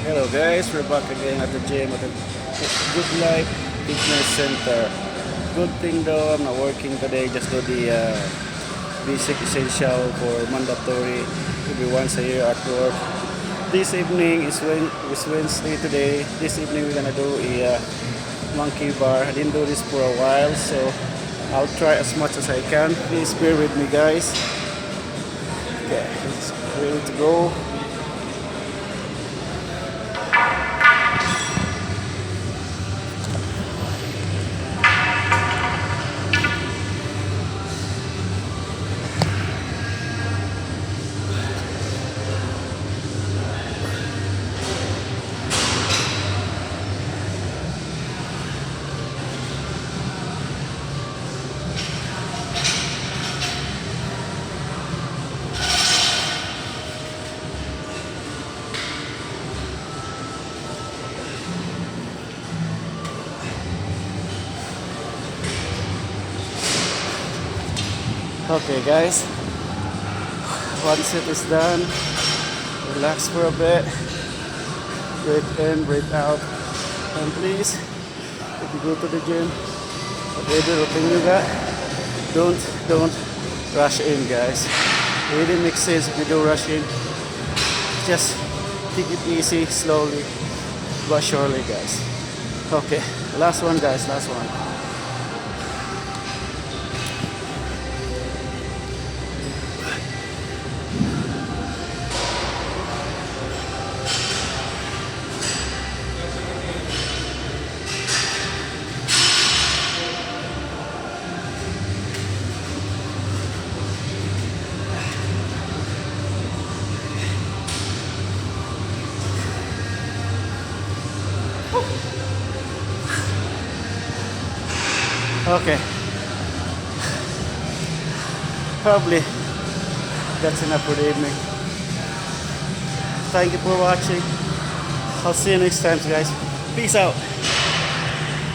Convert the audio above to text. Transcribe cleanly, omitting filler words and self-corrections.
Hello guys, we're back again at the gym at the Good Life Fitness Center. Good thing though, I'm not working today, just do the basic essential for mandatory, maybe once a year at work. This evening is Wednesday today. This evening we're gonna do a monkey bar. I didn't do this for a while, so I'll try as much as I can. Please bear with me guys. Okay, it's ready to go. Okay guys, one set is done. Relax for a bit. Breathe in, breathe out. And please, if you go to the gym, whatever routine you got, don't rush in guys. It really makes sense if you do rush in. Just take it easy, slowly, but surely guys. Okay, last one guys, last one. Okay, probably that's enough for the evening. Thank you for watching. I'll see you next time guys. Peace out.